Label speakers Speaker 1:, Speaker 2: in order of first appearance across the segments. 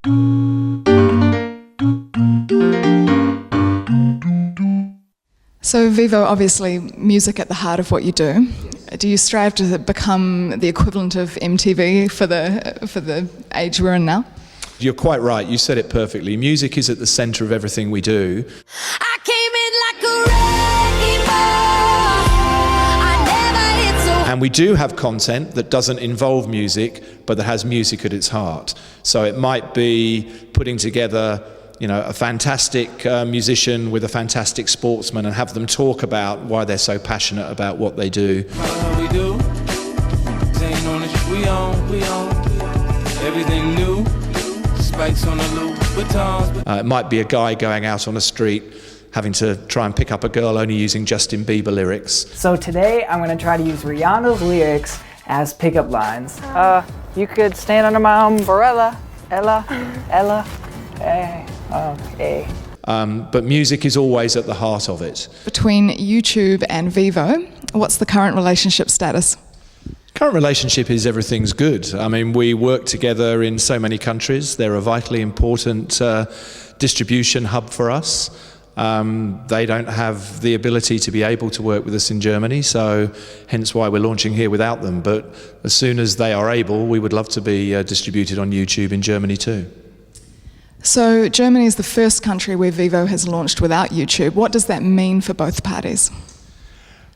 Speaker 1: So Vevo, obviously music at the heart of what you do. Do you strive to become the equivalent of MTV for the age we're in now?
Speaker 2: You're quite right, you said it perfectly. Music is at the centre of everything we do.
Speaker 3: I came in like a wrecking ball. I never hit so.
Speaker 2: And we do have content that doesn't involve music, but that has music at its heart. So it might be putting together, a fantastic musician with a fantastic sportsman and have them talk about why they're so passionate about what they do.
Speaker 4: We do. We own. Everything new. Spikes on the Louboutins.
Speaker 2: It might be a guy going out on a street having to try and pick up a girl only using Justin Bieber lyrics.
Speaker 5: So today I'm going to try to use Rihanna's lyrics as pickup lines. You could stand under my umbrella, Ella, hey, okay.
Speaker 2: But music is always at the heart of it.
Speaker 1: Between YouTube and Vevo, what's the current relationship status?
Speaker 2: Current relationship is everything's good. I mean, we work together in so many countries. They're a vitally important distribution hub for us. They don't have the ability to be able to work with us in Germany, so hence why we're launching here without them. But as soon as they are able, we would love to be distributed on YouTube in Germany too.
Speaker 1: So Germany is the first country where Vevo has launched without YouTube. What does that mean for both parties?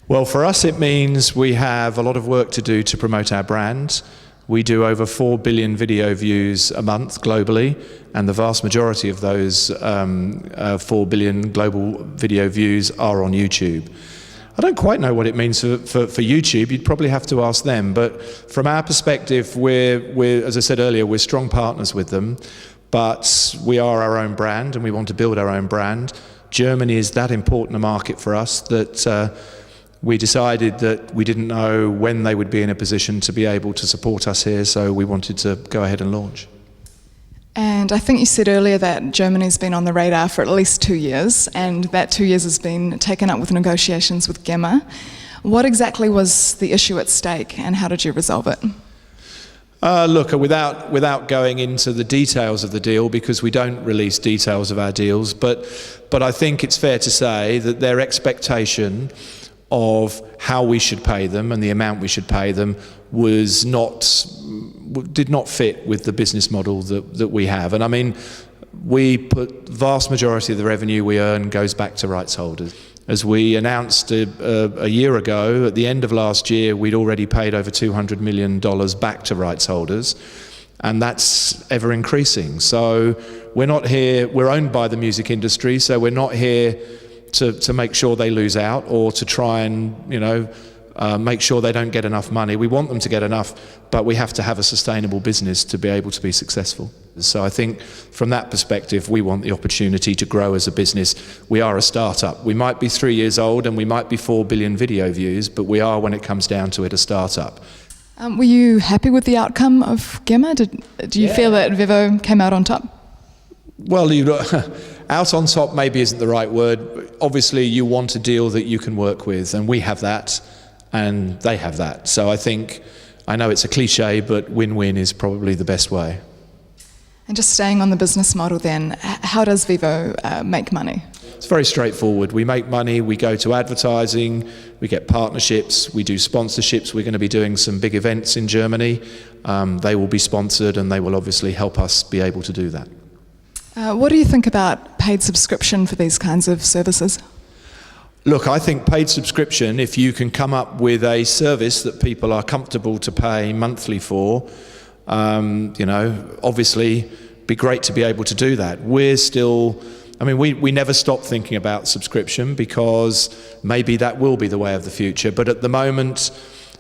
Speaker 2: Well, for us it means we have a lot of work to do to promote our brand. We do over 4 billion video views a month globally, and the vast majority of those 4 billion global video views are on YouTube. I don't quite know what it means for YouTube. You'd probably have to ask them, but from our perspective, we're, as I said earlier, we're strong partners with them, but we are our own brand and we want to build our own brand. Germany is that important a market for us that we decided that we didn't know when they would be in a position to be able to support us here, so we wanted to go ahead and launch.
Speaker 1: And I think you said earlier that Germany's been on the radar for at least 2 years, and that 2 years has been taken up with negotiations with GEMA. What exactly was the issue at stake, and how did you resolve it?
Speaker 2: Look, without going into the details of the deal, because we don't release details of our deals, but I think it's fair to say that their expectation of how we should pay them and the amount we should pay them did not fit with the business model that we have. And I mean, we put the vast majority of the revenue we earn goes back to rights holders. As we announced a year ago, at the end of last year, we'd already paid over $200 million back to rights holders, and that's ever increasing. So we're not here, we're owned by the music industry, so we're not here to make sure they lose out or to try and, make sure they don't get enough money. We want them to get enough, but we have to have a sustainable business to be able to be successful. So I think from that perspective, we want the opportunity to grow as a business. We are a startup. We might be 3 years old and we might be 4 billion video views, but we are, when it comes down to it, a startup.
Speaker 1: Were you happy with the outcome of GEMA? Do you feel that Vevo came out on top?
Speaker 2: Well, out on top maybe isn't the right word. Obviously, you want a deal that you can work with, and we have that, and they have that. So I know it's a cliche, but win-win is probably the best way.
Speaker 1: And just staying on the business model then, how does Vevo make money?
Speaker 2: It's very straightforward. We make money, we go to advertising, we get partnerships, we do sponsorships. We're going to be doing some big events in Germany. They will be sponsored, and they will obviously help us be able to do that.
Speaker 1: What do you think about paid subscription for these kinds of services?
Speaker 2: Look, I think paid subscription, if you can come up with a service that people are comfortable to pay monthly for, obviously be great to be able to do that. We never stop thinking about subscription because maybe that will be the way of the future. But at the moment,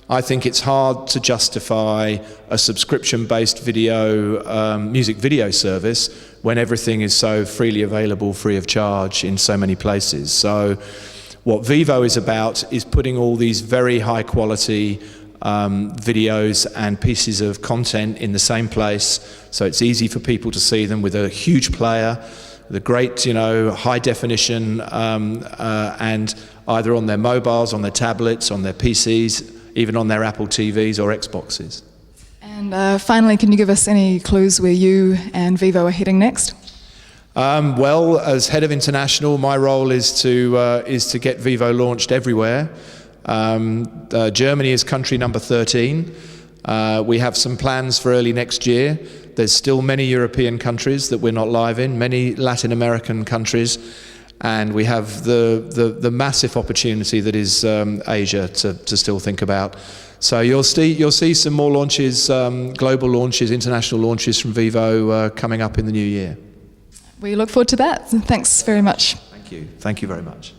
Speaker 2: I think it's hard to justify a subscription-based music video service when everything is so freely available, free of charge in so many places. So what Vevo is about is putting all these very high-quality videos and pieces of content in the same place, so it's easy for people to see them, with a huge player, the great, high definition, and either on their mobiles, on their tablets, on their PCs, even on their Apple TVs or Xboxes.
Speaker 1: And finally, can you give us any clues where you and Vevo are heading next?
Speaker 2: Well, as head of international, my role is to get Vevo launched everywhere. Germany is country number 13. We have some plans for early next year. There's still many European countries that we're not live in, many Latin American countries, and we have the massive opportunity that is Asia to still think about. So you'll see some more launches, global launches, international launches from Vevo coming up in the new year.
Speaker 1: We look forward to that. Thanks very much.
Speaker 2: Thank you. Thank you very much.